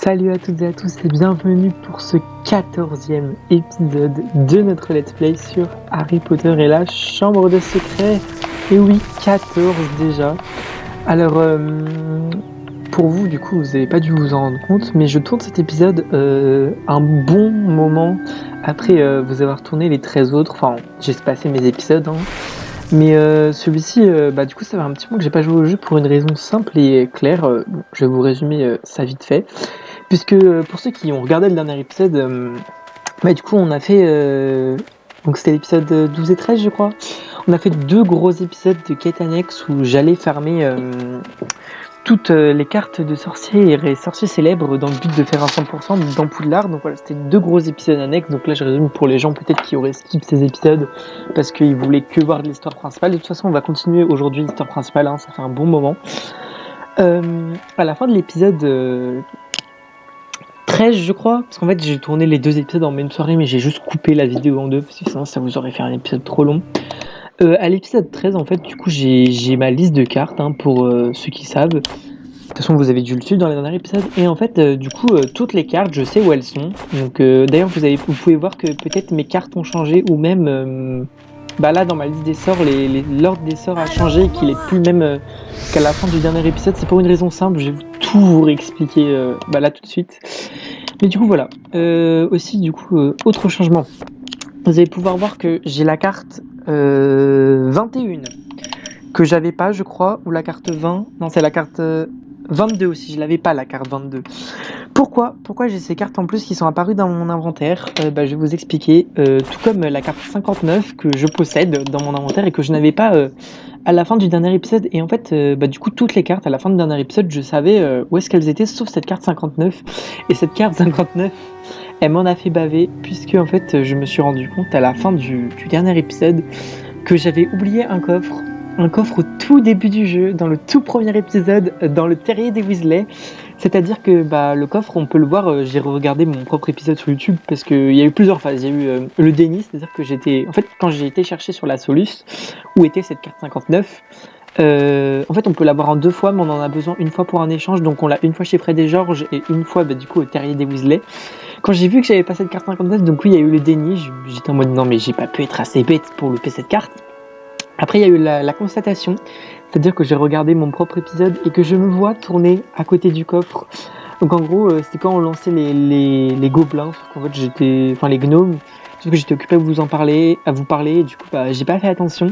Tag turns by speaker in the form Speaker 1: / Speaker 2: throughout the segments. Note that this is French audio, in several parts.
Speaker 1: Salut à toutes et à tous et bienvenue pour ce 14e épisode de notre Let's Play sur Harry Potter et la Chambre des Secrets. Et oui, 14 déjà. Alors, pour vous, du coup, vous n'avez pas dû vous en rendre compte, mais je tourne cet épisode un bon moment après vous avoir tourné les 13 autres. Enfin, j'ai passé mes épisodes, hein. Mais celui-ci, du coup, ça fait un petit moment que j'ai pas joué au jeu pour une raison simple et claire. Je vais vous résumer ça vite fait. Puisque pour ceux qui ont regardé le dernier épisode, du coup on a fait, donc c'était l'épisode 12 et 13 je crois, on a fait deux gros épisodes de quête annexe où j'allais farmer toutes les cartes de sorciers et sorciers célèbres dans le but de faire un 100% dans Poudlard. Donc voilà, c'était deux gros épisodes annexes, donc là je résume pour les gens peut-être qui auraient skip ces épisodes parce qu'ils voulaient que voir de l'histoire principale. De toute façon on va continuer aujourd'hui l'histoire principale, hein, ça fait un bon moment. À la fin de l'épisode 13 je crois, parce qu'en fait j'ai tourné les deux épisodes en même soirée mais j'ai juste coupé la vidéo en deux parce que sinon ça vous aurait fait un épisode trop long. À l'épisode 13 en fait du coup j'ai ma liste de cartes, hein, pour ceux qui savent. De toute façon vous avez dû le suivre dans les derniers épisodes. Et en fait toutes les cartes je sais où elles sont. Donc d'ailleurs vous pouvez voir que peut-être mes cartes ont changé ou même là dans ma liste des sorts l'ordre des sorts a changé et qu'il est plus le même qu'à la fin du dernier épisode. C'est pour une raison simple, je vais tout vous réexpliquer là tout de suite. Mais du coup voilà, aussi du coup autre changement, vous allez pouvoir voir que j'ai la carte 21 que j'avais pas je crois, ou la carte 20, non c'est la carte 22 aussi, je l'avais pas la carte 22. Pourquoi j'ai ces cartes en plus qui sont apparues dans mon inventaire? Je vais vous expliquer, tout comme la carte 59 que je possède dans mon inventaire et que je n'avais pas à la fin du dernier épisode. Et en fait, du coup, toutes les cartes à la fin du dernier épisode, je savais où est-ce qu'elles étaient, sauf cette carte 59. Et cette carte 59, elle m'en a fait baver, puisque en fait, je me suis rendu compte à la fin du dernier épisode que j'avais oublié un coffre. Un coffre au tout début du jeu, dans le tout premier épisode, dans le terrier des Weasley. C'est-à-dire que le coffre, on peut le voir, j'ai regardé mon propre épisode sur YouTube parce qu'il y a eu plusieurs phases. Il y a eu le déni, c'est-à-dire que quand j'ai été chercher sur la Solus, où était cette carte 59, en fait on peut l'avoir en deux fois, mais on en a besoin une fois pour un échange, donc on l'a une fois chez Fred et George et une fois du coup au terrier des Weasley. Quand j'ai vu que j'avais pas cette carte 59, donc oui, il y a eu le déni, j'étais en mode non mais j'ai pas pu être assez bête pour louper cette carte. Après, il y a eu la constatation, c'est-à-dire que j'ai regardé mon propre épisode et que je me vois tourner à côté du coffre. Donc en gros, c'est quand on lançait les gobelins, sauf qu'en fait les gnomes, sauf que j'étais occupé à vous parler, et du coup j'ai pas fait attention.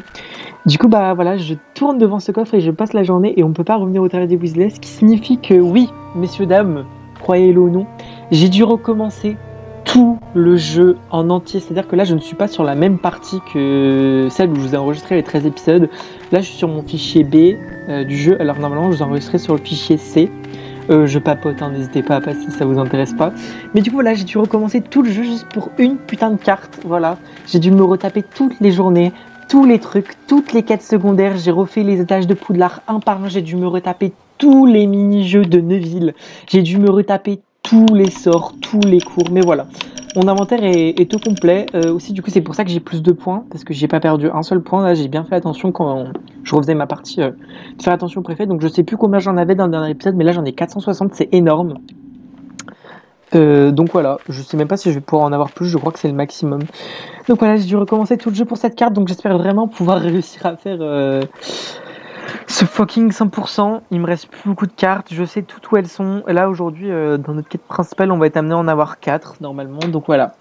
Speaker 1: Du coup voilà, je tourne devant ce coffre et je passe la journée et on peut pas revenir au terrier des Weasley, ce qui signifie que oui, messieurs dames, croyez-le ou non, j'ai dû recommencer tout le jeu en entier. C'est-à-dire que là, je ne suis pas sur la même partie que celle où je vous ai enregistré les 13 épisodes. Là, je suis sur mon fichier B du jeu. Alors normalement, je vous ai enregistré sur le fichier C. Je papote, hein, n'hésitez pas à passer si ça vous intéresse pas. Mais du coup, voilà, j'ai dû recommencer tout le jeu juste pour une putain de carte. Voilà, j'ai dû me retaper toutes les journées, tous les trucs, toutes les quêtes secondaires. J'ai refait les étages de Poudlard un par un. J'ai dû me retaper tous les mini-jeux de Neville. J'ai dû me retaper tous les sorts, tous les cours, mais voilà. Mon inventaire est au complet. Aussi, du coup, c'est pour ça que j'ai plus de points, parce que j'ai pas perdu un seul point. Là, j'ai bien fait attention quand je refaisais ma partie, de faire attention au préfet. Donc, je sais plus combien j'en avais dans le dernier épisode, mais là, j'en ai 460, c'est énorme. Donc voilà, je sais même pas si je vais pouvoir en avoir plus, je crois que c'est le maximum. Donc voilà, j'ai dû recommencer tout le jeu pour cette carte, donc j'espère vraiment pouvoir réussir à faire ce fucking 100%. Il me reste plus beaucoup de cartes, je sais toutes où elles sont. Là aujourd'hui, dans notre quête principale, on va être amené à en avoir 4 normalement, donc voilà.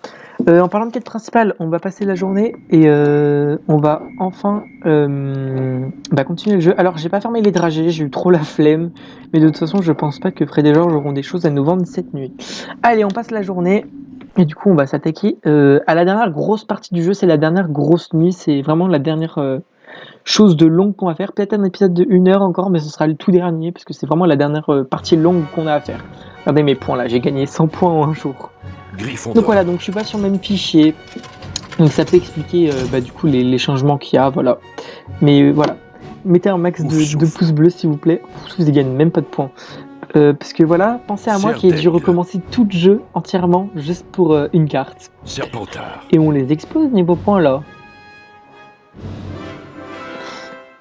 Speaker 1: En parlant de quête principale, on va passer la journée et on va enfin continuer le jeu. Alors j'ai pas fermé les dragées, j'ai eu trop la flemme, mais de toute façon je pense pas que Fred et George auront des choses à nous vendre cette nuit. Allez, on passe la journée. Et du coup, on va s'attaquer à la dernière grosse partie du jeu. C'est la dernière grosse nuit. C'est vraiment la dernière chose de longue qu'on va faire. Peut-être un épisode de 1 heure encore, mais ce sera le tout dernier, parce que c'est vraiment la dernière partie longue qu'on a à faire. Regardez mes points là, j'ai gagné 100 points en un jour. Donc voilà, donc je suis pas sur le même fichier. Donc ça peut expliquer du coup les changements qu'il y a, voilà. Mais voilà, mettez un max de pouces bleus s'il vous plaît. Vous gagnez même pas de points. Parce que voilà, pensez à moi qui ai dû recommencer tout le jeu entièrement juste pour une carte.
Speaker 2: Serpentard.
Speaker 1: Et on les expose niveau points là.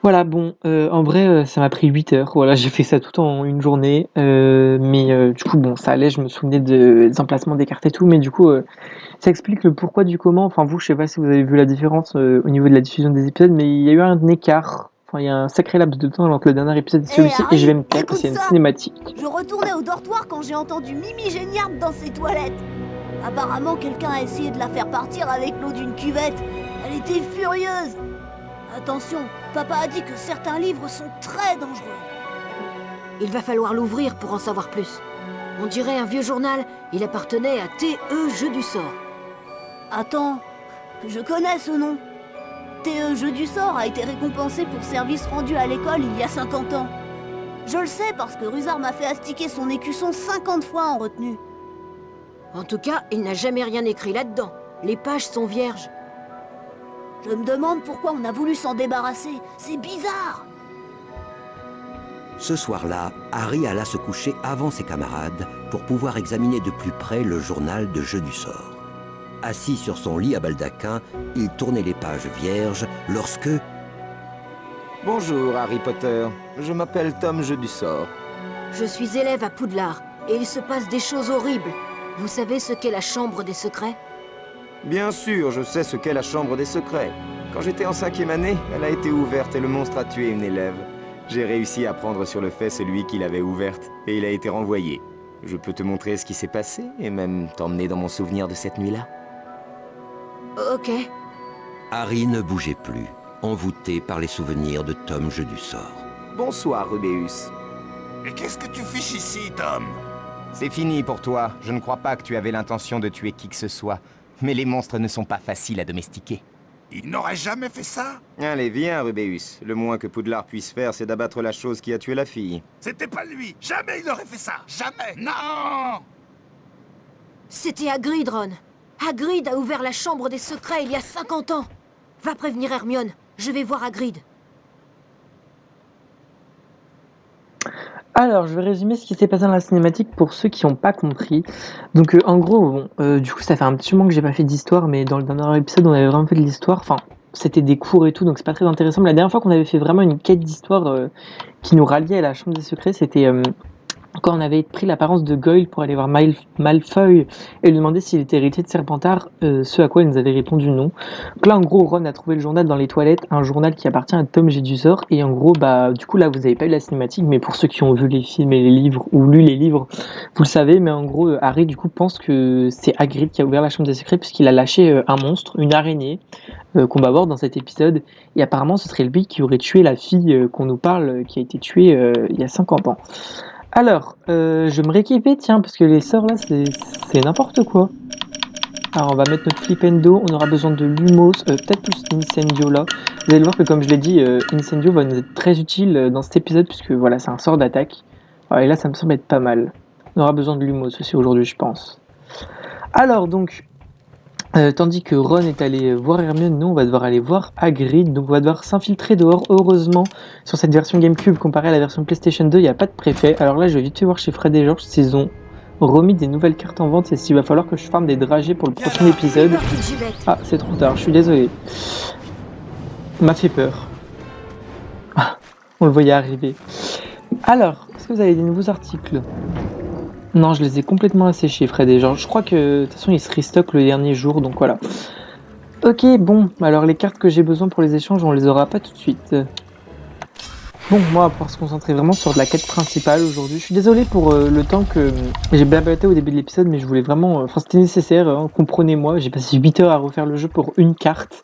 Speaker 1: Voilà, bon, en vrai, ça m'a pris 8 heures. Voilà, j'ai fait ça tout en une journée, mais du coup, bon, ça allait, je me souvenais des emplacements des cartes et tout, mais du coup, ça explique le pourquoi du comment. Enfin, vous, je sais pas si vous avez vu la différence, au niveau de la diffusion des épisodes, mais il y a eu un écart, enfin, il y a un sacré laps de temps entre le dernier épisode et
Speaker 2: Hé
Speaker 1: celui-ci, et je vais
Speaker 2: Harry,
Speaker 1: me taire parce
Speaker 2: écoute
Speaker 1: qu'il y a une
Speaker 2: ça!
Speaker 1: cinématique.
Speaker 2: Je retournais au dortoir quand j'ai entendu Mimi Géniard dans ses toilettes. Apparemment, quelqu'un a essayé de la faire partir avec l'eau d'une cuvette. Elle était furieuse. Attention, papa a dit que certains livres sont très dangereux.
Speaker 3: Il va falloir l'ouvrir pour en savoir plus. On dirait un vieux journal, il appartenait à T.E. Jeu du sort.
Speaker 2: Attends, je connais ce nom. T.E. Jeu du sort a été récompensé pour service rendu à l'école il y a 50 ans. Je le sais parce que Rusard m'a fait astiquer son écusson 50 fois en retenue.
Speaker 3: En tout cas, il n'a jamais rien écrit là-dedans. Les pages sont vierges.
Speaker 2: Je me demande pourquoi on a voulu s'en débarrasser. C'est bizarre.
Speaker 4: Ce soir-là, Harry alla se coucher avant ses camarades pour pouvoir examiner de plus près le journal de Jeu du sort. Assis sur son lit à baldaquin, il tournait les pages vierges lorsque...
Speaker 5: Bonjour Harry Potter, je m'appelle Tom Jeu du sort.
Speaker 3: Je suis élève à Poudlard, et il se passe des choses horribles. Vous savez ce qu'est la chambre des secrets?
Speaker 5: Bien sûr, je sais ce qu'est la chambre des secrets. Quand j'étais en 5e année, elle a été ouverte et le monstre a tué une élève. J'ai réussi à prendre sur le fait celui qui l'avait ouverte, et il a été renvoyé. Je peux te montrer ce qui s'est passé, et même t'emmener dans mon souvenir de cette nuit-là.
Speaker 3: Ok.
Speaker 4: Harry ne bougeait plus, envoûté par les souvenirs de Tom Jeu du sort.
Speaker 5: Bonsoir, Rubéus.
Speaker 6: Et qu'est-ce que tu fiches ici, Tom?
Speaker 5: C'est fini pour toi. Je ne crois pas que tu avais l'intention de tuer qui que ce soit. Mais les monstres ne sont pas faciles à domestiquer.
Speaker 6: Il n'aurait jamais fait ça?
Speaker 5: Allez, viens, Rubéus. Le moins que Poudlard puisse faire, c'est d'abattre la chose qui a tué la fille.
Speaker 6: C'était pas lui. Jamais il aurait fait ça. Jamais. Non!
Speaker 3: C'était Hagrid, Ron. Hagrid a ouvert la chambre des secrets il y a 50 ans. Va prévenir Hermione. Je vais voir Hagrid.
Speaker 1: Alors, je vais résumer ce qui s'est passé dans la cinématique pour ceux qui n'ont pas compris. Donc, en gros, bon, du coup, ça fait un petit moment que j'ai pas fait d'histoire, mais dans le dernier épisode, on avait vraiment fait de l'histoire. Enfin, c'était des cours et tout, donc c'est pas très intéressant. Mais la dernière fois qu'on avait fait vraiment une quête d'histoire qui nous ralliait à la Chambre des Secrets, c'était quand on avait pris l'apparence de Goyle pour aller voir Malfoy et lui demander s'il était héritier de Serpentard, ce à quoi il nous avait répondu non. Donc là, en gros, Ron a trouvé le journal dans les toilettes, un journal qui appartient à Tom Jedusor, et en gros, bah, du coup, là, vous n'avez pas eu la cinématique, mais pour ceux qui ont vu les films et les livres, ou lu les livres, vous le savez, mais en gros, Harry, du coup, pense que c'est Hagrid qui a ouvert la Chambre des Secrets, puisqu'il a lâché un monstre, une araignée, qu'on va voir dans cet épisode, et apparemment, ce serait lui qui aurait tué la fille qu'on nous parle, qui a été tuée il y a 50 ans. Alors, je vais me rééquiper, tiens, parce que les sorts là, c'est n'importe quoi. Alors, on va mettre notre Flipendo, on aura besoin de Lumos, peut-être plus Incendio là. Vous allez voir que, comme je l'ai dit, Incendio va nous être très utile dans cet épisode, puisque voilà, c'est un sort d'attaque. Et là, ça me semble être pas mal. On aura besoin de Lumos aussi aujourd'hui, je pense. Alors, donc, tandis que Ron est allé voir Hermione, nous on va devoir aller voir Hagrid, donc on va devoir s'infiltrer dehors. Heureusement, sur cette version GameCube comparée à la version PlayStation 2, il n'y a pas de préfet. Alors là, je vais vite fait voir chez Fred et George s'ils ont remis des nouvelles cartes en vente et s'il va falloir que je farme des dragées pour le prochain épisode. Ah, c'est trop tard, je suis désolé. M'a fait peur. Ah, on le voyait arriver. Alors, est-ce que vous avez des nouveaux articles ? Non, je les ai complètement asséchés, Fred et George. Je crois que, de toute façon, ils se restockent le dernier jour, donc voilà. Ok, bon, alors les cartes que j'ai besoin pour les échanges, on les aura pas tout de suite. Bon, moi, on va pouvoir se concentrer vraiment sur de la quête principale aujourd'hui. Je suis désolé pour le temps que j'ai blablaté au début de l'épisode, mais je voulais vraiment... Enfin, c'était nécessaire, hein, comprenez-moi. J'ai passé 8 heures à refaire le jeu pour une carte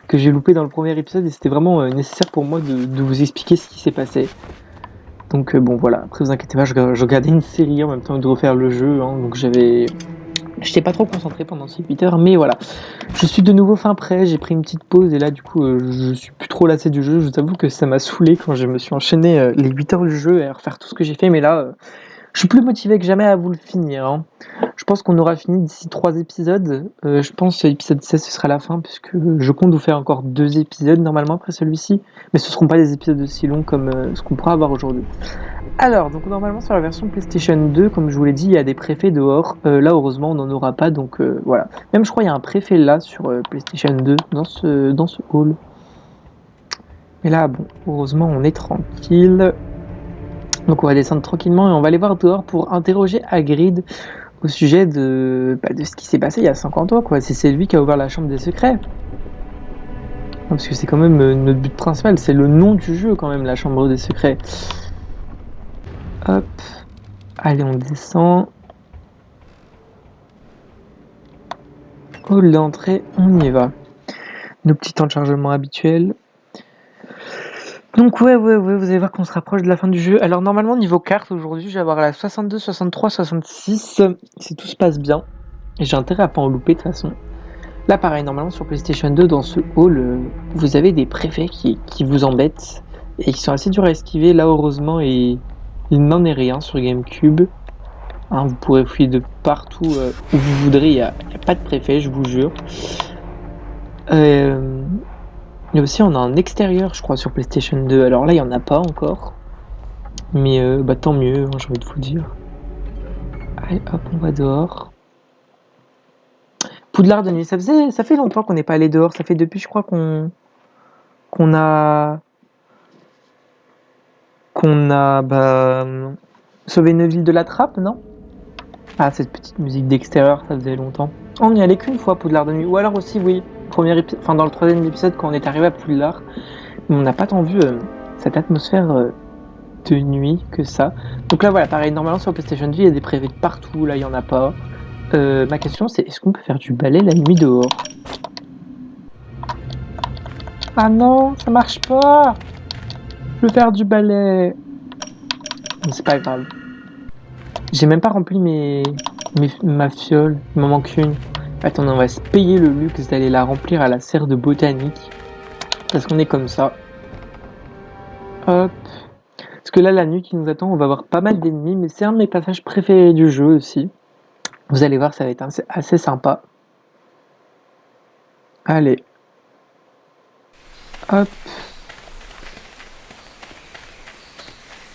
Speaker 1: que j'ai loupée dans le premier épisode, et c'était vraiment nécessaire pour moi de vous expliquer ce qui s'est passé. Donc bon voilà, après vous inquiétez pas, je regardais une série en même temps que de refaire le jeu, hein, donc j'étais pas trop concentré pendant ces 8 heures, mais voilà. Je suis de nouveau fin prêt, j'ai pris une petite pause et là du coup je suis plus trop lassé du jeu, je vous avoue que ça m'a saoulé quand je me suis enchaîné les 8 heures du jeu et à refaire tout ce que j'ai fait, mais là je suis plus motivé que jamais à vous le finir. Hein. Je pense qu'on aura fini d'ici 3 épisodes, je pense que l'épisode 16 ce sera la fin puisque je compte vous faire encore 2 épisodes normalement après celui-ci, mais ce seront pas des épisodes aussi longs comme ce qu'on pourra avoir aujourd'hui. Alors, donc normalement sur la version PlayStation 2, comme je vous l'ai dit, il y a des préfets dehors. Là, heureusement, on n'en aura pas, donc voilà. Même, je crois, il y a un préfet là sur PlayStation 2, dans ce hall. Et là, bon, heureusement, on est tranquille. Donc on va descendre tranquillement et on va aller voir dehors pour interroger Hagrid au sujet de ce qui s'est passé il y a 50 ans, quoi. Si c'est lui qui a ouvert la chambre des secrets. Non, parce que c'est quand même notre but principal, c'est le nom du jeu quand même, la chambre des secrets. Hop. Allez, on descend. Hall d'entrée, on y va. Nos petits temps de chargement habituels. Donc ouais, vous allez voir qu'on se rapproche de la fin du jeu. Alors normalement niveau carte aujourd'hui, je vais avoir la 62, 63, 66, si tout se passe bien. Et j'ai intérêt à pas en louper de toute façon. Là pareil, normalement sur PlayStation 2, dans ce hall, vous avez des préfets qui vous embêtent et qui sont assez durs à esquiver. Là heureusement, il n'en est rien sur GameCube. Hein, vous pourrez fouiller de partout où vous voudrez, il n'y a pas de préfet, je vous jure. Et aussi, on a un extérieur, je crois, sur PlayStation 2. Alors là, il n'y en a pas encore. Mais tant mieux, j'ai envie de vous dire. Allez, hop, on va dehors. Poudlard de nuit, ça fait longtemps qu'on n'est pas allé dehors. Ça fait depuis, je crois, qu'on a sauvé Neville de la trappe, non? Ah, cette petite musique d'extérieur, ça faisait longtemps. On n'y allait qu'une fois, Poudlard de nuit. Ou alors aussi, oui, dans le 3e épisode, quand on est arrivé à Poudlard. Mais on n'a pas tant vu cette atmosphère de nuit que ça. Donc là, voilà, pareil, normalement sur PlayStation 2, il y a des prévets de partout. Là, il n'y en a pas. Ma question, c'est est-ce qu'on peut faire du balai la nuit dehors? Ah non, ça marche pas! Je veux faire du balai. Mais c'est pas grave. J'ai même pas rempli ma fiole. Il m'en manque une. Attendez, on va se payer le luxe d'aller la remplir à la serre de botanique. Parce qu'on est comme ça. Hop. Parce que là, la nuit qui nous attend, on va avoir pas mal d'ennemis. Mais c'est un de mes passages préférés du jeu aussi. Vous allez voir, ça va être assez sympa. Allez. Hop.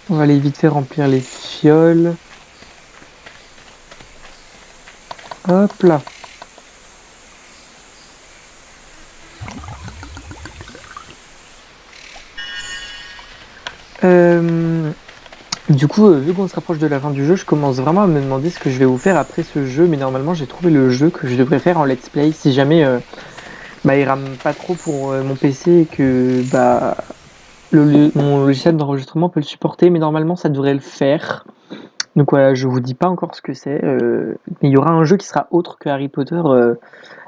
Speaker 1: On va aller vite fait remplir les fioles. Hop là. Du coup, vu qu'on se rapproche de la fin du jeu, je commence vraiment à me demander ce que je vais vous faire après ce jeu. Mais normalement, j'ai trouvé le jeu que je devrais faire en let's play. Si jamais il rame pas trop pour mon PC et que mon logiciel d'enregistrement peut le supporter. Mais normalement, ça devrait le faire. Donc voilà, je vous dis pas encore ce que c'est. Mais il y aura un jeu qui sera autre que Harry Potter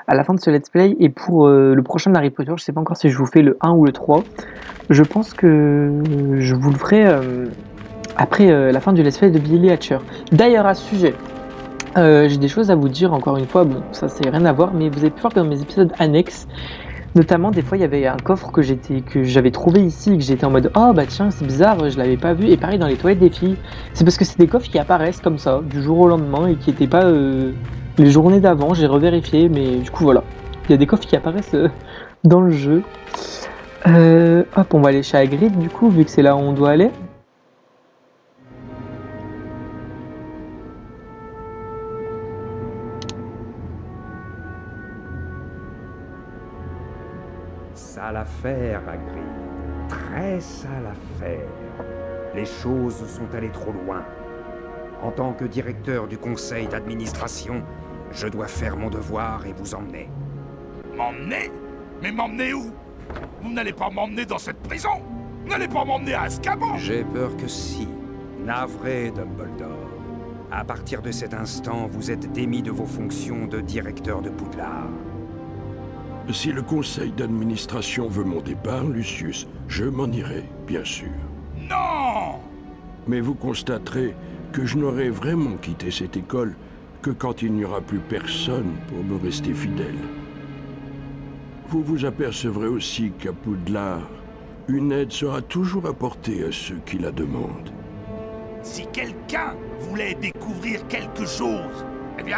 Speaker 1: à la fin de ce let's play. Et pour le prochain Harry Potter, je sais pas encore si je vous fais le 1 ou le 3. Je pense que je vous le ferai après la fin du let's play de Billy Hatcher. D'ailleurs, à ce sujet, j'ai des choses à vous dire encore une fois. Bon, ça c'est rien à voir, mais vous avez pu voir que dans mes épisodes annexes, notamment des fois il y avait un coffre que j'avais trouvé ici et que j'étais en mode oh bah tiens c'est bizarre, je l'avais pas vu. Et pareil dans les toilettes des filles, c'est parce que c'est des coffres qui apparaissent comme ça du jour au lendemain et qui n'étaient pas les journées d'avant. J'ai revérifié, mais du coup voilà, il y a des coffres qui apparaissent dans le jeu. Hop, on va aller chez Hagrid du coup, vu que c'est là où on doit aller.
Speaker 7: Sale affaire, Hagrid. Très sale affaire. Les choses sont allées trop loin. En tant que directeur du conseil d'administration, je dois faire mon devoir et vous emmener.
Speaker 6: M'emmener? Mais m'emmener où? Vous n'allez pas m'emmener dans cette prison? Vous n'allez pas m'emmener à Azkaban?
Speaker 7: J'ai peur que si. Navré, Dumbledore. À partir de cet instant, vous êtes démis de vos fonctions de directeur de Poudlard.
Speaker 8: Si le conseil d'administration veut mon départ, Lucius, je m'en irai, bien sûr.
Speaker 6: Non!
Speaker 8: Mais vous constaterez que je n'aurai vraiment quitté cette école que quand il n'y aura plus personne pour me rester fidèle. Vous vous apercevrez aussi qu'à Poudlard, une aide sera toujours apportée à ceux qui la demandent.
Speaker 6: Si quelqu'un voulait découvrir quelque chose, eh bien,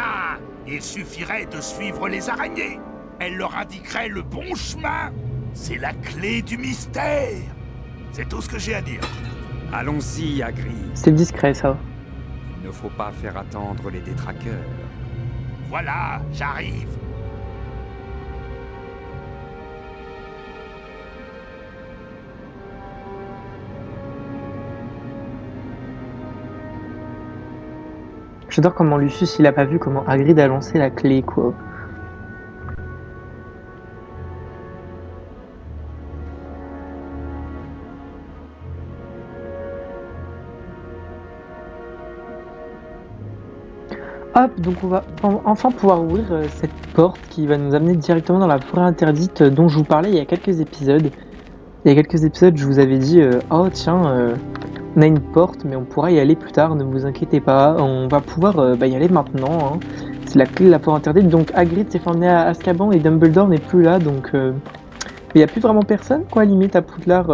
Speaker 6: il suffirait de suivre les araignées. Elles leur indiqueraient le bon chemin. C'est la clé du mystère. C'est tout ce que j'ai à dire.
Speaker 7: Allons-y, Hagrid.
Speaker 1: C'est discret ça.
Speaker 7: Il ne faut pas faire attendre les détraqueurs.
Speaker 6: Voilà, j'arrive.
Speaker 1: J'adore comment Lucius, il a pas vu comment Hagrid a lancé la clé, quoi. Hop, donc on va enfin pouvoir ouvrir cette porte qui va nous amener directement dans la forêt interdite dont je vous parlais il y a quelques épisodes. Il y a quelques épisodes, je vous avais dit oh tiens, on a une porte, mais on pourra y aller plus tard, ne vous inquiétez pas. On va pouvoir y aller maintenant. Hein. C'est la clé de la forêt interdite. Donc Hagrid s'est fait emmener à Azkaban et Dumbledore n'est plus là, donc il n'y a plus vraiment personne, quoi, limite à Poudlard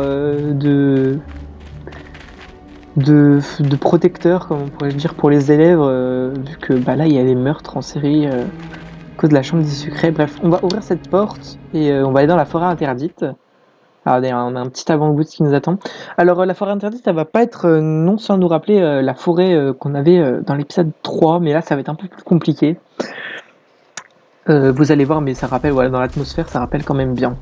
Speaker 1: de protecteur, comme on pourrait dire, pour les élèves, vu que là il y a des meurtres en série à cause de la chambre des secrets. Bref, on va ouvrir cette porte et on va aller dans la forêt interdite. Alors d'ailleurs, on a un petit avant-goût de ce qui nous attend. Alors la forêt interdite, ça va pas être non sans nous rappeler la forêt qu'on avait dans l'épisode 3, mais là ça va être un peu plus compliqué. Vous allez voir, mais ça rappelle, voilà, dans l'atmosphère, ça rappelle quand même bien.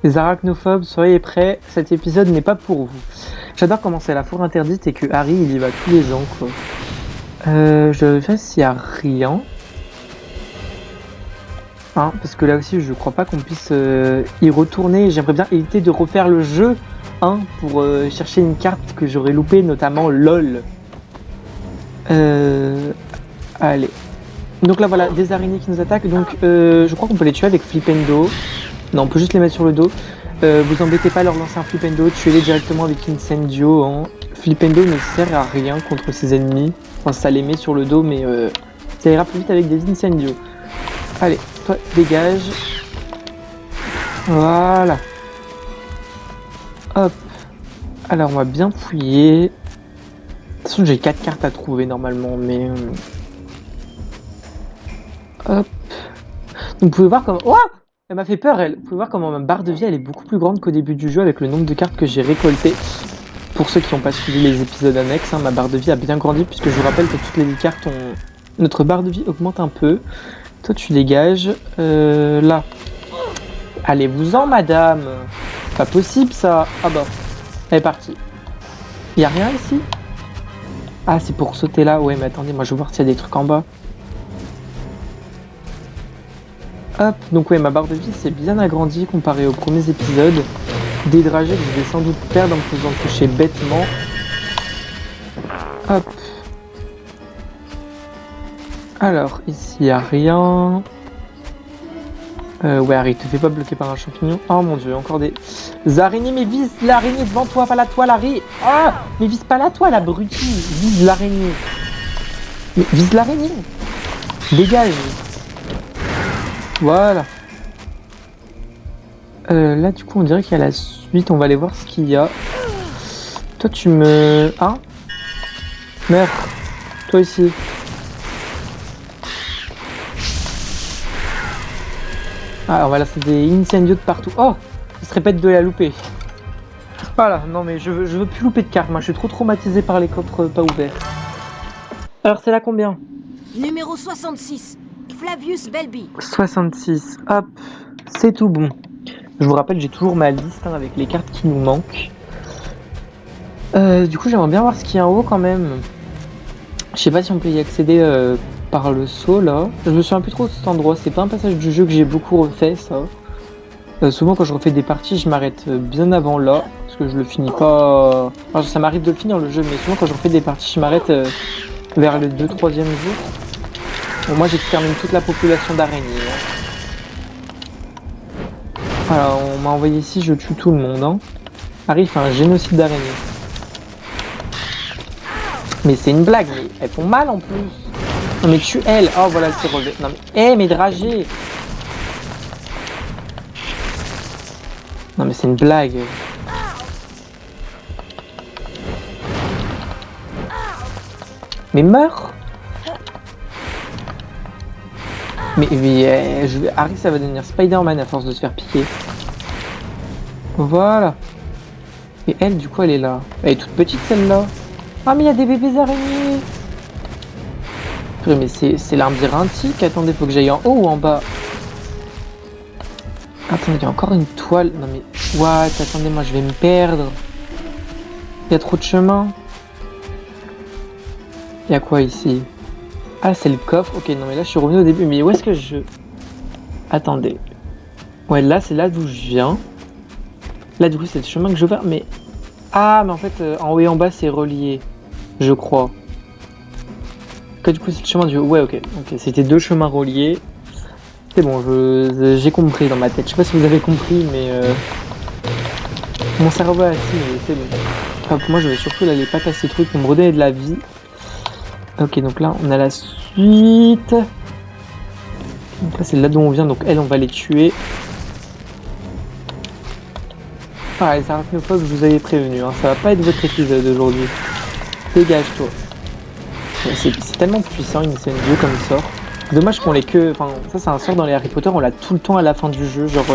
Speaker 1: Les arachnophobes, soyez prêts, cet épisode n'est pas pour vous. J'adore comment c'est la forêt interdite et que Harry il y va tous les ans, quoi. Je vérifie s'il n'y a rien. Hein, parce que là aussi je crois pas qu'on puisse y retourner. J'aimerais bien éviter de refaire le jeu pour chercher une carte que j'aurais loupée, notamment LOL. Allez. Donc là voilà, des araignées qui nous attaquent. Donc je crois qu'on peut les tuer avec Flipendo. Non, on peut juste les mettre sur le dos. Vous embêtez pas à leur lancer un Flipendo, tuez-les directement avec Incendio. Hein. Flipendo ne sert à rien contre ses ennemis. Enfin, ça les met sur le dos, mais ça ira plus vite avec des Incendio. Allez, toi, dégage. Voilà. Hop. Alors, on va bien fouiller. De toute façon, j'ai 4 cartes à trouver normalement, mais... Hop. Donc, vous pouvez voir comme... Oh! Elle m'a fait peur, elle. Vous pouvez voir comment ma barre de vie, elle est beaucoup plus grande qu'au début du jeu avec le nombre de cartes que j'ai récoltées. Pour ceux qui n'ont pas suivi les épisodes annexes, ma barre de vie a bien grandi puisque je vous rappelle que toutes les cartes ont... Notre barre de vie augmente un peu. Toi, tu dégages. Là. Allez-vous-en, madame. Pas possible, ça. Ah bah. Elle est partie. Y a rien ici? Ah, c'est pour sauter là. Ouais, mais attendez, moi je veux voir s'il y a des trucs en bas. Hop, donc ouais, ma barre de vie s'est bien agrandie comparé aux premiers épisodes. Des dragées que je vais sans doute perdre en me faisant toucher bêtement. Hop. Alors, ici, il n'y a rien. Ouais, Harry, te fais pas bloquer par un champignon. Oh mon dieu, encore des araignées, mais vise l'araignée devant toi, pas la toile, Harry. Ah, mais vise pas la toile, abruti. Vise l'araignée. Mais vise l'araignée. Dégage. Voilà. Là, du coup, on dirait qu'il y a la suite. On va aller voir ce qu'il y a. Toi, tu me... Hein? Meurs. Toi ici. Ah, voilà, c'est des incendios de partout. Oh! Il se répète de la louper. Voilà, non mais je veux plus louper de cartes. Moi, je suis trop traumatisé par les coffres pas ouverts. Alors, c'est là combien?
Speaker 3: Numéro 66. Flavius Belby.
Speaker 1: 66, hop, c'est tout bon. Je vous rappelle, j'ai toujours ma liste avec les cartes qui nous manquent. Du coup, j'aimerais bien voir ce qu'il y a en haut quand même. Je sais pas si on peut y accéder par le saut là. Je me souviens plus trop de cet endroit, c'est pas un passage du jeu que j'ai beaucoup refait ça. Souvent quand je refais des parties, je m'arrête bien avant là, parce que je le finis pas... Enfin, ça m'arrive de le finir le jeu, mais souvent quand je refais des parties, je m'arrête vers le 2-3e jour. Bon, moi j'extermine toute la population d'araignées. Alors on m'a envoyé ici, je tue tout le monde. Hein. Harry fait un génocide d'araignées. Mais c'est une blague, mais elles font mal en plus. Non mais tue elle. Oh voilà, elle s'est relevée. Non mais... mais dragée. Non mais c'est une blague. Mais meurs. Mais Harry, ça va devenir Spider-Man à force de se faire piquer. Voilà. Et elle, du coup, elle est là. Elle est toute petite, celle-là. Ah, mais il y a des bébés araignées. Purée, mais c'est labyrinthique. Attendez, faut que j'aille en haut ou en bas? Attendez, il y a encore une toile. Non mais, what? Attendez, moi je vais me perdre. Il y a trop de chemin. Il y a quoi ici? Ah, c'est le coffre. Ok, non mais là je suis revenu au début. Mais où est-ce que je... Attendez. Ouais, là c'est là d'où je viens. Là du coup c'est le chemin que je vais faire. Mais... Ah, mais en fait, en haut et en bas c'est relié. Je crois. Que du coup c'est le chemin du... Ouais, ok. Ok, c'était deux chemins reliés. C'est bon, j'ai compris dans ma tête. Je sais pas si vous avez compris, mais... Mon cerveau a assis, mais c'est bon. Hop, moi je vais surtout aller pas casser ces trucs pour me redonner de la vie. Ok, donc là on a la suite. Donc là c'est là d'où on vient, donc elle on va les tuer. Ah, les arachnophobes, je vous avais prévenu, hein, ça va pas être votre épisode aujourd'hui. Dégage-toi. C'est tellement puissant une scène de jeu comme sort. Dommage qu'on l'ait que... Enfin, ça c'est un sort dans les Harry Potter, on l'a tout le temps à la fin du jeu, genre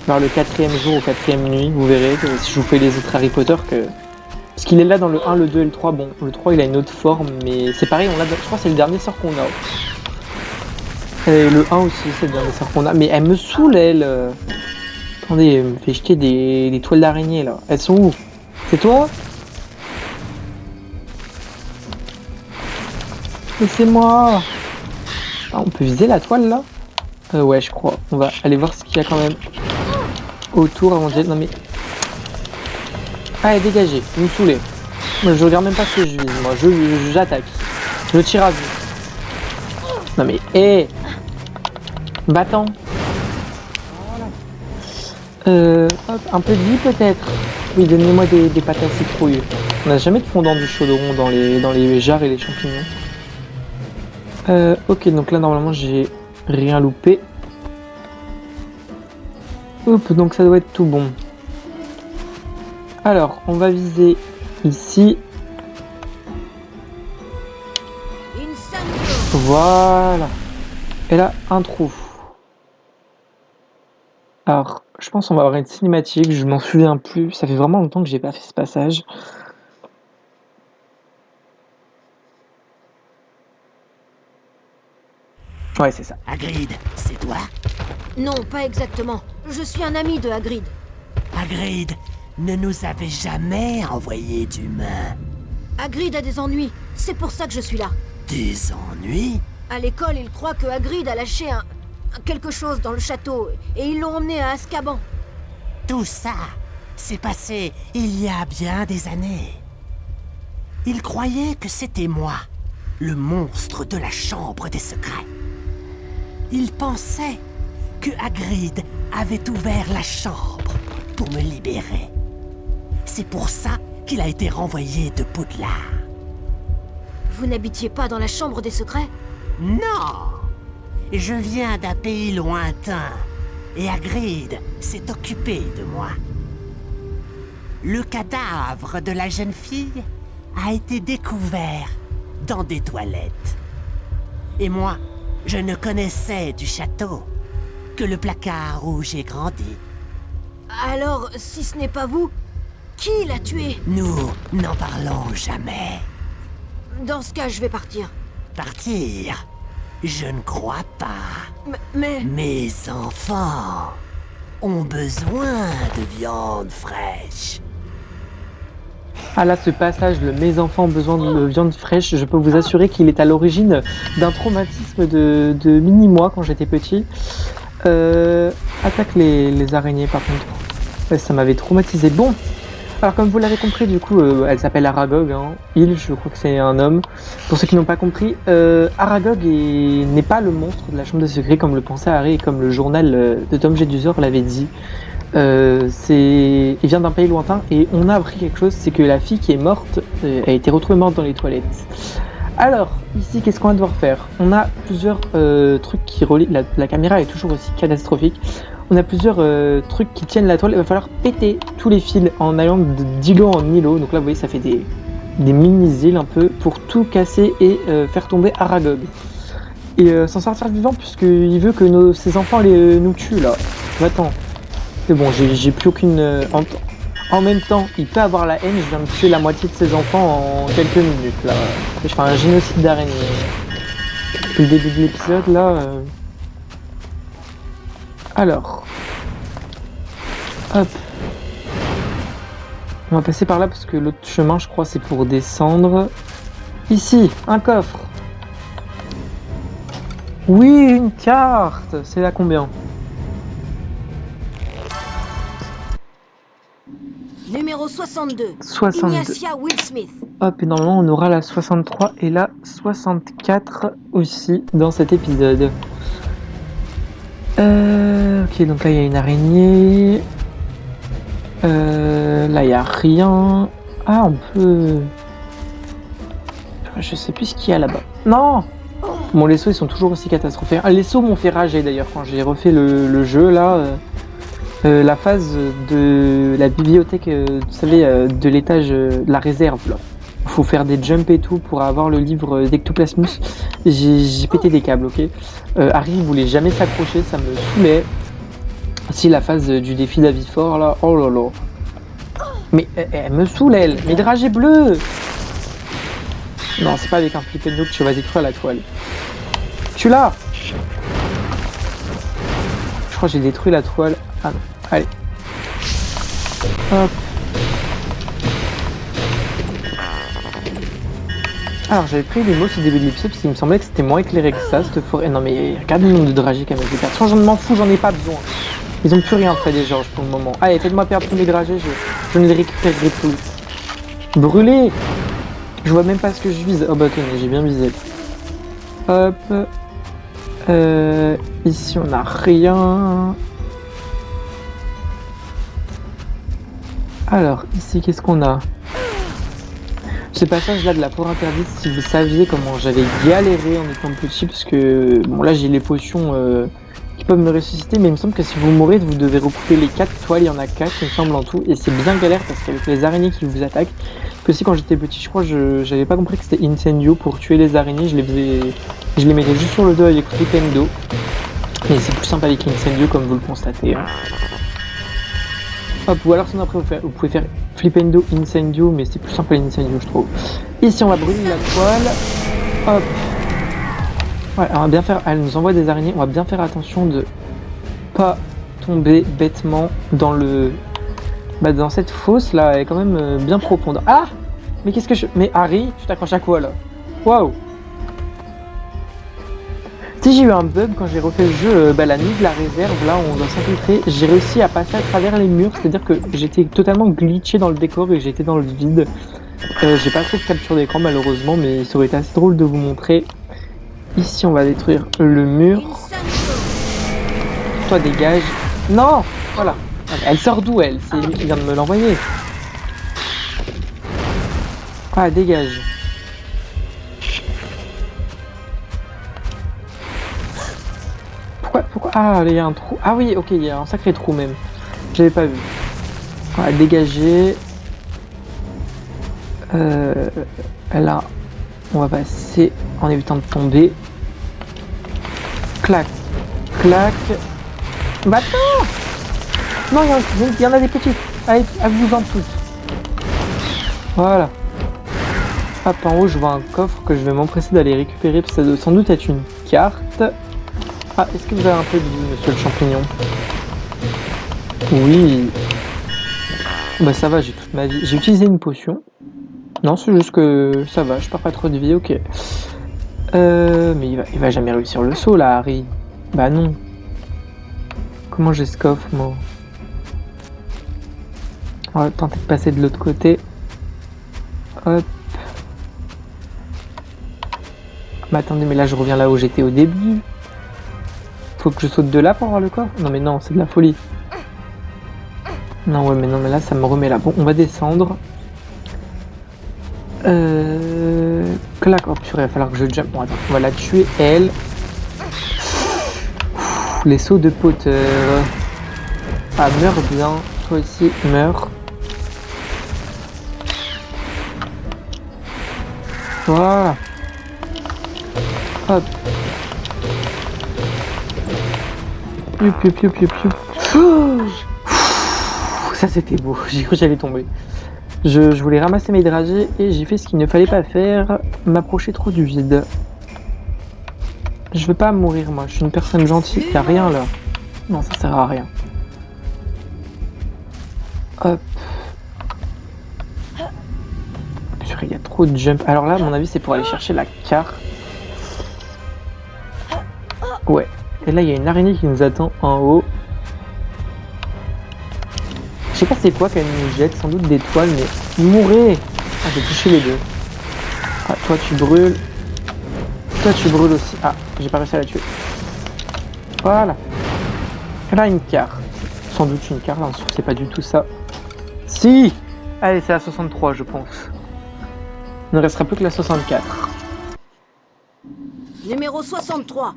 Speaker 1: vers le 4e jour ou 4e nuit, vous verrez, si je vous fais les autres Harry Potter que... Parce qu'il est là dans le 1, le 2 et le 3, bon, le 3 il a une autre forme, mais c'est pareil, je crois que c'est le dernier sort qu'on a. Et le 1 aussi, c'est le dernier sort qu'on a, mais elle me saoule elle. Attendez, elle me fait jeter des toiles d'araignée là, elles sont où? C'est toi? Laissez-moi. Ah, on peut viser la toile là? Ouais, je crois. On va aller voir ce qu'il y a quand même autour avant de dire. Non mais. Allez, dégagez, vous me saoulez. Moi, je regarde même pas ce que je vise, moi. J'attaque. Je tire à vue. Non mais, hé, battant. Hop, un peu de vie peut-être. Oui, donnez-moi des pâtes à citrouille. On n'a jamais de fondant du chaudron dans les jarres et les champignons. Ok, donc là normalement j'ai rien loupé. Hop, donc ça doit être tout bon. Alors, on va viser ici. Voilà. Et là, un trou. Alors, je pense qu'on va avoir une cinématique, je m'en souviens plus. Ça fait vraiment longtemps que j'ai pas fait ce passage. Ouais, c'est ça.
Speaker 9: Hagrid, c'est toi?
Speaker 3: Non, pas exactement. Je suis un ami de Hagrid.
Speaker 9: Hagrid ne nous avait jamais envoyé d'humains.
Speaker 3: Hagrid a des ennuis. C'est pour ça que je suis là.
Speaker 9: Des ennuis?
Speaker 3: À l'école, ils croient que Hagrid a lâché quelque chose dans le château et ils l'ont emmené à Azkaban.
Speaker 9: Tout ça s'est passé il y a bien des années. Ils croyaient que c'était moi, le monstre de la chambre des secrets. Ils pensaient que Hagrid avait ouvert la chambre pour me libérer. C'est pour ça qu'il a été renvoyé de Poudlard.
Speaker 3: Vous n'habitiez pas dans la chambre des secrets?
Speaker 9: Non! Je viens d'un pays lointain, et Hagrid s'est occupé de moi. Le cadavre de la jeune fille a été découvert dans des toilettes. Et moi, je ne connaissais du château que le placard où j'ai grandi.
Speaker 3: Alors, si ce n'est pas vous, qui l'a tué?
Speaker 9: Nous n'en parlons jamais.
Speaker 3: Dans ce cas, je vais partir.
Speaker 9: Partir? Je ne crois pas.
Speaker 3: Mais...
Speaker 9: Mes enfants ont besoin de viande fraîche.
Speaker 1: Ah là, ce passage, le mes enfants ont besoin de viande fraîche, je peux vous assurer qu'il est à l'origine d'un traumatisme de mini-moi quand j'étais petit. Attaque les araignées par contre. Ouais, ça m'avait traumatisé. Bon, alors comme vous l'avez compris, du coup, elle s'appelle Aragog. Hein. Il, je crois que c'est un homme. Pour ceux qui n'ont pas compris, Aragog n'est pas le monstre de la chambre des secrets comme le pensait Harry et comme le journal de Tom Jedusor l'avait dit. Il vient d'un pays lointain et on a appris quelque chose, c'est que la fille qui est morte a été retrouvée morte dans les toilettes. Alors, ici, qu'est-ce qu'on va devoir faire? On a plusieurs trucs qui relient, la caméra est toujours aussi catastrophique. On a plusieurs trucs qui tiennent la toile, il va falloir péter tous les fils en allant d'îlot en îlot. Donc là, vous voyez, ça fait des mini-îles un peu pour tout casser et faire tomber Aragog. Et s'en sortir vivant puisqu'il veut que ses enfants nous tuent là. Attends. C'est bon, j'ai plus aucune... En même temps, il peut avoir la haine, je viens de tuer la moitié de ses enfants en quelques minutes, là. Je fais un génocide d'araignée. depuis le début de l'épisode là. Alors. Hop. On va passer par là parce que l'autre chemin, je crois, c'est pour descendre. Ici, un coffre. Oui, une carte. C'est là combien?
Speaker 3: Numéro 62.
Speaker 1: 62.
Speaker 3: Ignacia Will Smith.
Speaker 1: Hop, et normalement, on aura la 63 et la 64 aussi dans cet épisode. Ok, donc là, il y a une araignée. Là, il n'y a rien. Ah, on peut... Je sais plus ce qu'il y a là-bas. Non! Bon, les sauts, ils sont toujours aussi catastrophiques. Ah, les sauts m'ont fait rager, d'ailleurs, quand j'ai refait le jeu, là. La phase de la bibliothèque, vous savez, de l'étage de la réserve, là. Il faut faire des jumps et tout pour avoir le livre d'Ectoplasmus. J'ai pété des câbles, ok? Harry, il voulait jamais s'accrocher, ça me saoulait. Si la phase du défi d'Avifort là, oh là là. Mais elle me saoule elle, mes dragées bleus. Non, c'est pas avec un flipendo que tu vas détruire la toile. Tu l'as. Je crois que j'ai détruit la toile. Ah non, allez. Hop. Alors j'avais pris les mots au début de l'épisode parce qu'il me semblait que c'était moins éclairé que ça, cette forêt. Non mais regarde le nombre de dragées qu'elle m'a fait perdre. Je m'en fous, j'en ai pas besoin. Ils ont plus rien fait des Georges pour le moment. Allez, faites-moi perdre tous mes dragées, je ne les récupérerai plus. Brûlé. Je vois même pas ce que je vise. Oh bah tenez, j'ai bien visé. Hop. Ici on a rien. Alors, ici qu'est-ce qu'on a? Ce passage là de la forêt interdite, si vous saviez comment j'avais galéré en étant petit, parce que bon là j'ai les potions qui peuvent me ressusciter, mais il me semble que si vous mourrez, vous devez recouper les 4 toiles, il y en a 4 il me semble en tout, et c'est bien galère parce qu'avec les araignées qui vous attaquent, que aussi quand j'étais petit, je crois j'avais pas compris que c'était Incendio pour tuer les araignées, je les mettais juste sur le dos avec Flipendo, mais c'est plus simple avec Incendio comme vous le constatez. Hein. Hop, ou alors sinon après vous pouvez faire Flipendo, Incendio, mais c'est plus simple l'Incendio je trouve. Ici on va brûler la toile. Hop. Ouais, on va bien faire. Elle nous envoie des araignées. On va bien faire attention de pas tomber bêtement dans le. Bah dans cette fosse là, elle est quand même bien profonde. Ah! Mais qu'est-ce que je. Mais Harry, tu t'accroches à quoi là? Waouh! Si j'ai eu un bug quand j'ai refait le jeu, la nuit de la réserve, là où on doit s'infiltrer, j'ai réussi à passer à travers les murs, c'est-à-dire que j'étais totalement glitché dans le décor et j'étais dans le vide. J'ai pas trop de capture d'écran malheureusement, mais ça aurait été assez drôle de vous montrer. Ici on va détruire le mur. Toi dégage. Non! Voilà. Elle sort d'où elle? C'est lui qui vient de me l'envoyer. Ah dégage. Pourquoi? Ah, il y a un trou. Ah oui, ok, il y a un sacré trou même. J'avais pas vu. On va dégager. Là, on va passer en évitant de tomber. Clac. Clac. Bah non, il y en a des petites. Allez, à vous en toutes. Voilà. Hop, en haut, je vois un coffre que je vais m'empresser d'aller récupérer. Parce que ça doit sans doute être une carte. Ah, est-ce que vous avez un peu de vie, monsieur le champignon? Oui. Bah ça va, j'ai toute ma vie. J'ai utilisé une potion. Non, c'est juste que ça va, je perds pas trop de vie, ok. Mais il va jamais réussir le saut là, Harry. Bah non. Comment j'escoffe, moi? On va tenter de passer de l'autre côté. Hop. Bah attendez, mais là je reviens là où j'étais au début. Faut que je saute de là pour avoir le corps? Non mais non, c'est de la folie. Non ouais mais non mais là ça me remet là. Bon, on va descendre. Clac, oh purée, il va falloir que je jump. Bon attends, on va la tuer elle. Les sauts de Potter. Ah meurs bien, toi aussi meurs. Voilà. Hop. Piou, piou, piou, piou. Ça c'était beau, j'ai cru que j'allais tomber. Je voulais ramasser mes dragées et j'ai fait ce qu'il ne fallait pas faire, m'approcher trop du vide. Je veux pas mourir, moi. Je suis une personne gentille. Y'a rien, là. Non, ça sert à rien. Hop. Purée, il y a trop de jump. Alors là, à mon avis, c'est pour aller chercher la carte. Ouais. Et là, il y a une araignée qui nous attend en haut. Je sais pas c'est quoi qu'elle nous jette, sans doute des toiles, mais mourrez. Ah, j'ai touché les deux. Ah, toi tu brûles. Toi tu brûles aussi. Ah, j'ai pas réussi à la tuer. Voilà. Et là, une carte. Sans doute une carte, hein, c'est pas du tout ça. Si. Allez, c'est la 63, je pense. Il ne restera plus que la 64.
Speaker 3: Numéro 63.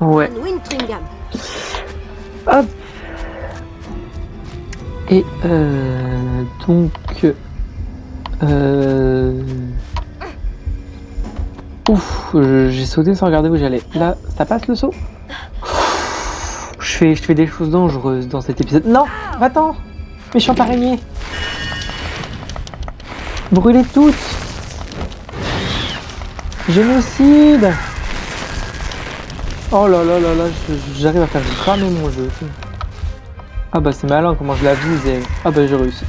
Speaker 1: Ouais.
Speaker 3: Erwan Wintringham.
Speaker 1: Hop. Et donc ouf, j'ai sauté sans regarder où j'allais. Là, ça passe le saut? Je fais des choses dangereuses dans cet épisode. Non, va-t'en, méchante araignée. Brûlez toutes. Génocide. Oh là là là là, j'arrive à faire cramer mon jeu. Ah bah c'est malin comment je la vise elle. Ah bah j'ai réussi.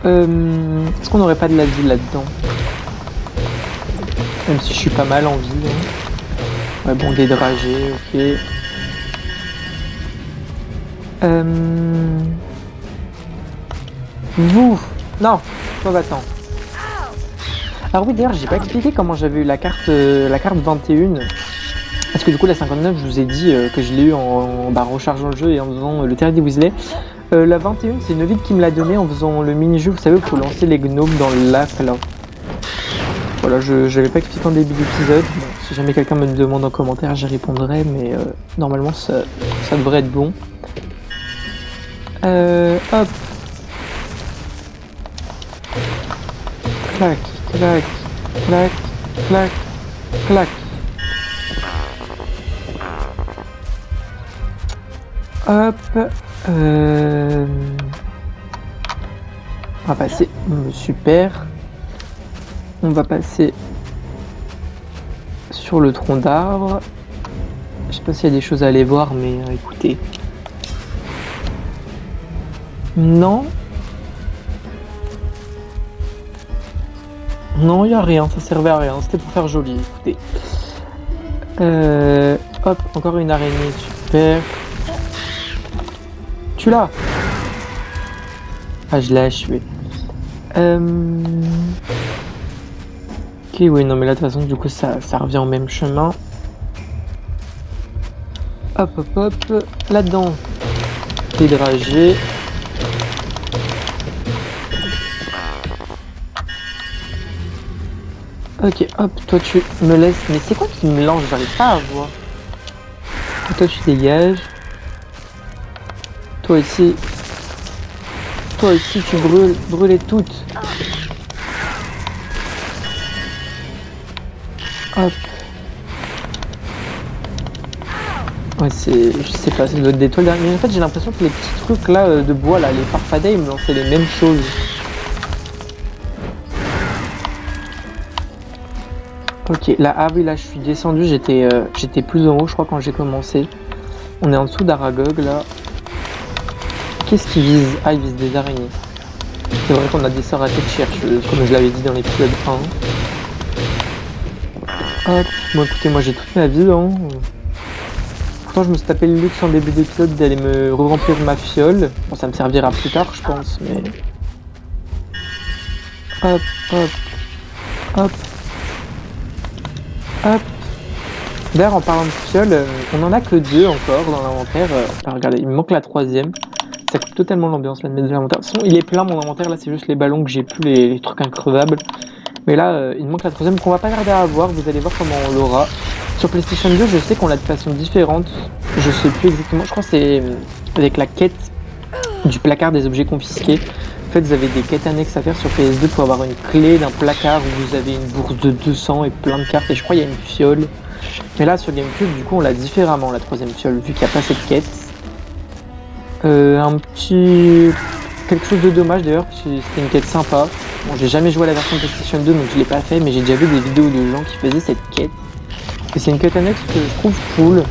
Speaker 1: Est-ce qu'on n'aurait pas de la vie là-dedans? Même si je suis pas mal en vie. Hein. Ouais bon, des dragées, ok. Vous. Non, toi va-t'en. Alors oui d'ailleurs j'ai pas expliqué comment j'avais eu la carte 21. Parce que du coup la 59 je vous ai dit que je l'ai eu en rechargeant le jeu et en faisant le terrier des Weasley. La 21 c'est une vide qui me l'a donné en faisant le mini-jeu, vous savez, où il faut lancer les gnomes dans le lac là. Voilà, je n'avais pas expliqué en début d'épisode. Bon, si jamais quelqu'un me demande en commentaire j'y répondrai, mais normalement ça devrait être bon. Hop. Clac, clac, clac, clac, clac. Hop, on va passer, super, on va passer sur le tronc d'arbre. Je sais pas s'il y a des choses à aller voir, mais écoutez, non, non, il y a rien, ça servait à rien, c'était pour faire joli, écoutez. Hop, encore une araignée, super. Tu l'as. Ah, je l'ai achevé. Ok, oui, non, mais là, de toute façon, du coup, ça revient au même chemin. Hop, hop, hop. Là-dedans. Des dragées. Ok, hop, toi, tu me laisses... Mais c'est quoi qui me lance? J'arrive pas à voir. Toi, tu dégages. Toi ici, tu brûlez toutes. Hop. Ouais, je sais pas, ça doit être des toiles derrière. Mais en fait, j'ai l'impression que les petits trucs là de bois là, les farfadets, ils me lançaient les mêmes choses. Ok, là, ah oui, là, je suis descendu, j'étais plus en haut, je crois, quand j'ai commencé. On est en dessous d'Aragog là. Qu'est-ce qu'il vise? Ah, il vise des araignées. C'est vrai qu'on a des sorts à tête chercheuse, comme je l'avais dit dans l'épisode 1. Hop, bon écoutez, moi j'ai toute ma vie, hein. Pourtant je me suis tapé le luxe en début d'épisode d'aller me remplir ma fiole. Bon, ça me servira plus tard, je pense, mais... Hop, hop, hop, hop. D'ailleurs, en parlant de fiole, on en a que 2 encore dans l'inventaire. Regardez, il me manque la 3e. Ça coupe totalement l'ambiance là de mettre de l'inventaire. De toute façon, il est plein mon inventaire, là c'est juste les ballons que j'ai plus, les trucs increvables. Mais là, il me manque la 3e qu'on va pas tarder à avoir, vous allez voir comment on l'aura. Sur PlayStation 2, je sais qu'on l'a de façon différente. Je sais plus exactement, je crois que c'est avec la quête du placard des objets confisqués. En fait, vous avez des quêtes annexes à faire sur PS2 pour avoir une clé d'un placard où vous avez une bourse de 200 et plein de cartes. Et je crois qu'il y a une fiole. Mais là, sur GameCube, du coup, on l'a différemment, la 3e fiole, vu qu'il n'y a pas cette quête. Un petit... quelque chose de dommage d'ailleurs, parce que c'était une quête sympa. Bon, j'ai jamais joué à la version PlayStation 2, donc je l'ai pas fait, mais j'ai déjà vu des vidéos de gens qui faisaient cette quête. Et c'est une quête annexe que je trouve cool.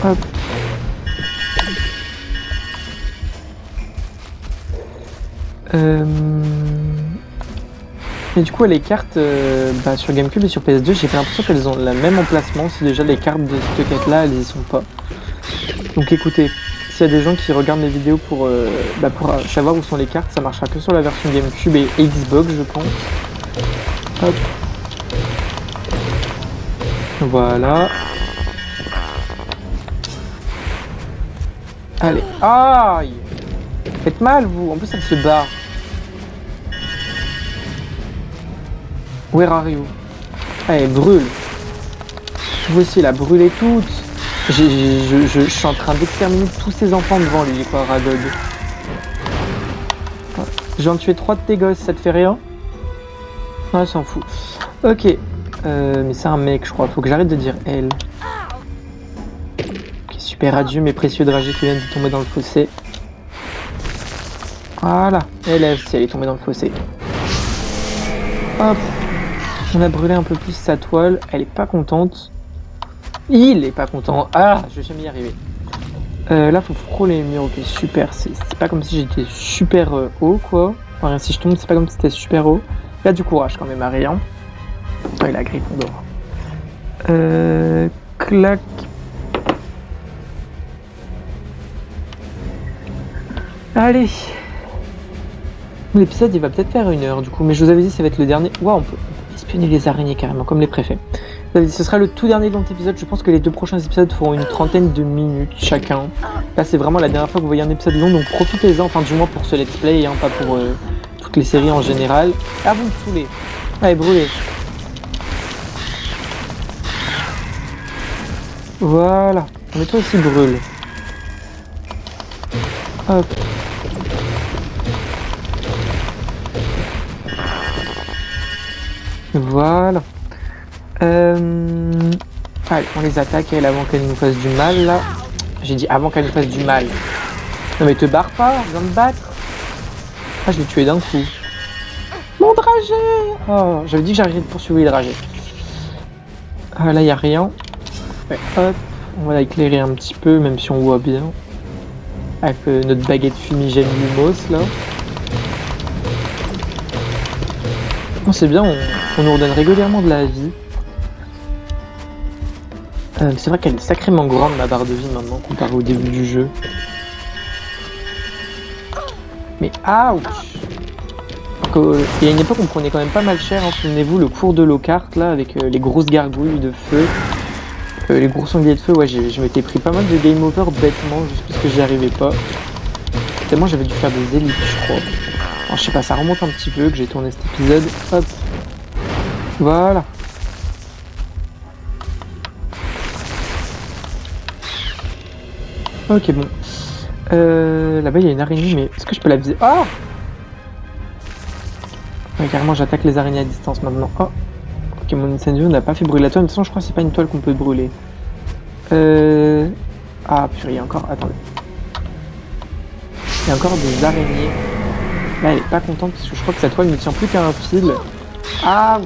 Speaker 1: Hop. Et du coup, les cartes sur GameCube et sur PS2, j'ai pas l'impression qu'elles ont le même emplacement. Si déjà les cartes de cette quête-là, elles y sont pas. Donc écoutez, s'il y a des gens qui regardent mes vidéos pour savoir où sont les cartes, ça marchera que sur la version GameCube et Xbox, je pense. Hop. Voilà. Allez. Aïe! Faites mal, vous. En plus, elle se barre. Where are you? Allez, brûle. Vous aussi, la brûlez toutes. Je suis en train d'exterminer tous ces enfants devant lui, quoi, Ragog. Je viens de tuer 3 de tes gosses, ça te fait rien? Non, elle s'en fout. Ok. Mais c'est un mec, je crois. Faut que j'arrête de dire elle. Ok, super. Adieu, mes précieux dragées qui viennent de tomber dans le fossé. Voilà. Elle aussi, elle est tombée dans le fossé. Hop. On a brûlé un peu plus sa toile. Elle est pas contente. Il est pas content. Ah, je vais jamais y arriver. Là, faut frôler les murs. Ok, super. C'est pas comme si j'étais super haut, quoi. Enfin, si je tombe, c'est pas comme si c'était super haut. Il a du courage quand même, Arian. Oh, il a Gryffondor. Clac. Allez. L'épisode, il va peut-être faire 1 heure, du coup. Mais je vous avais dit, ça va être le dernier. Waouh, on peut espionner les araignées carrément, comme les préfets. Ce sera le tout dernier long épisode. Je pense que les 2 prochains épisodes feront une trentaine de minutes chacun. Là, c'est vraiment la dernière fois que vous voyez un épisode long, donc profitez-en, enfin du moins pour ce let's play, hein, pas pour toutes les séries en général. Ah, vous me saoulez. Allez, brûlez. Voilà. Mais toi aussi, brûle. Hop. Voilà. Allez, on les attaque, elle, avant qu'elle nous fasse du mal, là. J'ai dit avant qu'elle nous fasse du mal. Non mais te barre pas, viens me battre. Ah, je l'ai tué d'un coup. Mon dragé! Oh, j'avais dit que j'arrêtais de poursuivre les dragées. Ah, là, y a rien. Ouais, hop, on va éclairer un petit peu, même si on voit bien. Avec notre baguette fumigène Lumos, là. Bon, c'est bien, on nous redonne régulièrement de la vie. C'est vrai qu'elle est sacrément grande, ma barre de vie, maintenant, comparée au début du jeu. Mais ouch! Il y a une époque, on prenait quand même pas mal cher, hein. Souvenez-vous, le cours de Lockhart, là, avec les grosses gargouilles de feu. Les gros sangliers de feu, ouais, je m'étais pris pas mal de game over bêtement, juste parce que j'y arrivais pas. Tellement j'avais dû faire des élites, je crois. Alors, je sais pas, ça remonte un petit peu que j'ai tourné cet épisode. Hop. Voilà. Ok, bon. Là-bas, il y a une araignée, mais est-ce que je peux la viser? Ah! Ouais, carrément, j'attaque les araignées à distance maintenant. Oh! Ok, mon incendio n'a pas fait brûler la toile. De toute façon, je crois que c'est pas une toile qu'on peut brûler. Ah, purée, il y a encore... Attendez. Il y a encore des araignées. Là, elle est pas contente parce que je crois que sa toile ne tient plus qu'à un fil. Ah!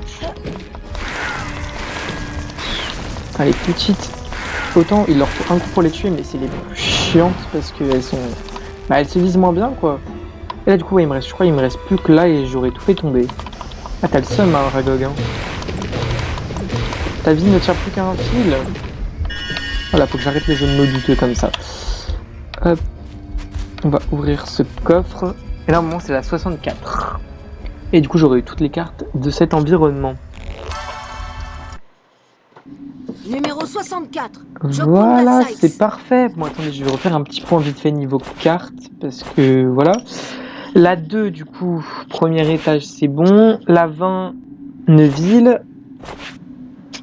Speaker 1: Elle est petite. Autant il leur faut un coup pour les tuer, mais c'est les plus chiantes parce qu'elles sont... Bah, elles se visent moins bien, quoi. Et là, du coup, ouais, je crois qu'il me reste plus que là et j'aurais tout fait tomber. Ah, t'as le seum, hein, Ragog, hein. Ta vie ne tient plus qu'à un fil. Voilà, faut que j'arrête les jeux de mots douteux comme ça. Hop. On va ouvrir ce coffre. Et là, au moment, c'est la 64. Et du coup, j'aurai eu toutes les cartes de cet environnement.
Speaker 3: Numéro 64.
Speaker 1: Voilà, c'est parfait. Bon, attendez, je vais refaire un petit point vite fait niveau carte. Parce que, voilà. La 2, du coup, premier étage, c'est bon. La 20, Neuville.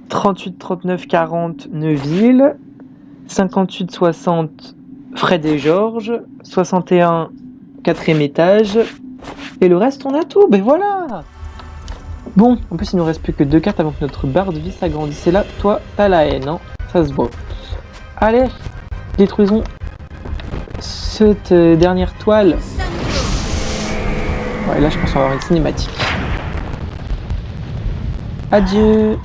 Speaker 1: 38, 39, 40, Neuville. 58, 60, Fred et Georges. 61, 4e étage. Et le reste, on a tout. Ben voilà. Bon, en plus, il nous reste plus que 2 cartes avant que notre barre de vie s'agrandisse. Et là, toi, t'as la haine, hein. Ça se voit. Allez, détruisons cette dernière toile. Ouais, là, je pense qu'on va avoir une cinématique. Adieu.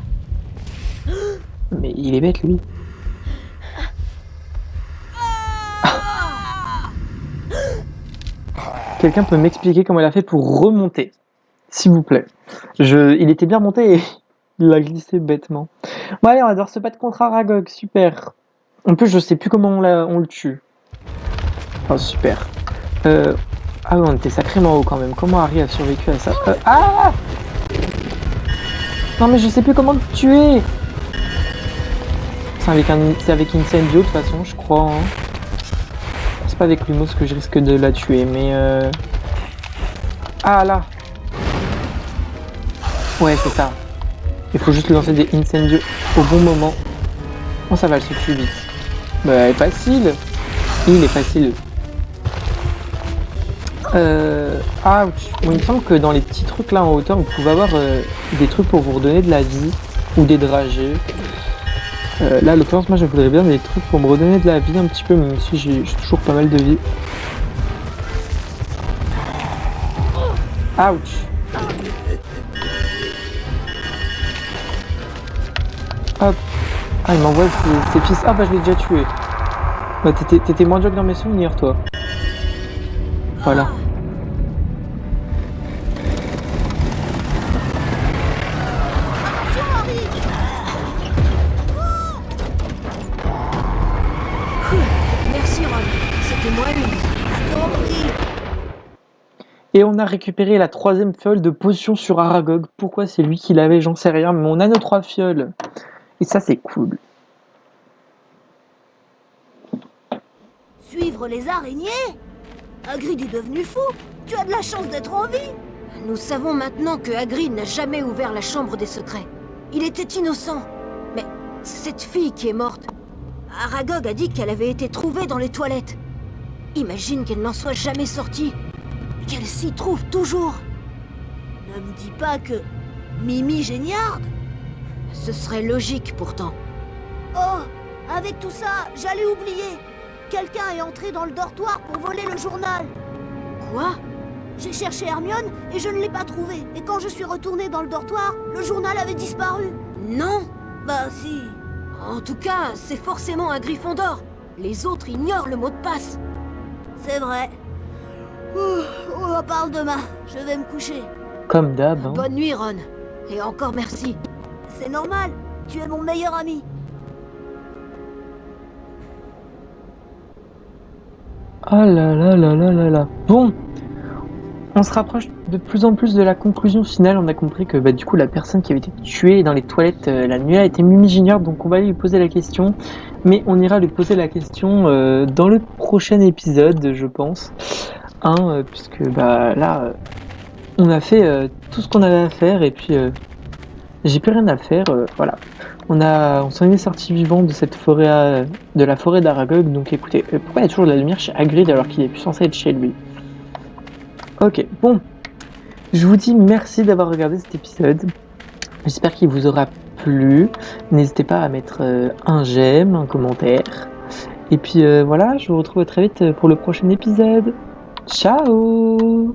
Speaker 1: il est bête, lui. Quelqu'un peut m'expliquer comment il a fait pour remonter, s'il vous plaît. Il était bien remonté et il a glissé bêtement. Bon allez, on va devoir se battre contre Aragog, super. En plus, je sais plus comment on le tue. Oh, super. Ah ouais, on était sacrément haut quand même. Comment Harry a survécu à ça? Ah! Non mais je sais plus comment le tuer. C'est avec Incendio de toute façon, je crois. Hein. C'est pas avec Lumos que je risque de la tuer, mais Ah là. Ouais, c'est ça. Il faut juste lui lancer des Incendio au bon moment. Oh, ça va, elle se tue vite. Bah, facile. Il est facile. Ouch. Bon, il me semble que dans les petits trucs là en hauteur, vous pouvez avoir des trucs pour vous redonner de la vie ou des dragées. Là, à l'occurrence, moi je voudrais bien des trucs pour me redonner de la vie un petit peu, même si j'ai toujours pas mal de vie. Ouch. Hop. Ah, il m'envoie ses fils. Ah, bah je l'ai déjà tué. Bah, t'étais moins dur que dans mes souvenirs, toi. Voilà.
Speaker 3: Merci Ron, c'était moi lui.
Speaker 1: Et on a récupéré la 3e fiole de potion sur Aragog. Pourquoi c'est lui qui l'avait, j'en sais rien, mais on a nos 3 fioles. Et ça, c'est cool.
Speaker 2: Suivre les araignées? Hagrid est devenu fou. Tu as de la chance d'être en vie.
Speaker 3: Nous savons maintenant que Hagrid n'a jamais ouvert la chambre des secrets. Il était innocent. Mais cette fille qui est morte, Aragog a dit qu'elle avait été trouvée dans les toilettes. Imagine qu'elle n'en soit jamais sortie. Qu'elle s'y trouve toujours.
Speaker 2: Ne me dis pas que Mimi Géniard?
Speaker 3: Ce serait logique pourtant.
Speaker 2: Oh, avec tout ça, j'allais oublier. Quelqu'un est entré dans le dortoir pour voler le journal.
Speaker 3: Quoi?
Speaker 2: J'ai cherché Hermione et je ne l'ai pas trouvé. Et quand je suis retournée dans le dortoir, le journal avait disparu.
Speaker 3: Non.
Speaker 2: Bah si.
Speaker 3: En tout cas, c'est forcément un Gryffondor. Les autres ignorent le mot de passe.
Speaker 2: C'est vrai. On en parle demain. Je vais me coucher.
Speaker 1: Comme d'hab. Hein.
Speaker 3: Bonne nuit, Ron. Et encore merci.
Speaker 2: C'est normal. Tu es mon meilleur ami.
Speaker 1: Ah là là là là là là. Bon. On se rapproche de plus en plus de la conclusion finale. On a compris que du coup la personne qui avait été tuée dans les toilettes la nuit a été Mimi Géniard. Donc on va aller lui poser la question. Mais on ira lui poser la question dans le prochain épisode, je pense. Puisque là on a fait tout ce qu'on avait à faire et puis j'ai plus rien à faire. Voilà. On s'en est sorti vivant de cette forêt de la forêt d'Aragog. Donc écoutez, pourquoi il y a toujours de la lumière chez Hagrid alors qu'il est plus censé être chez lui? Ok, bon, je vous dis merci d'avoir regardé cet épisode. J'espère qu'il vous aura plu. N'hésitez pas à mettre un j'aime, un commentaire. Et puis voilà, je vous retrouve très vite pour le prochain épisode. Ciao!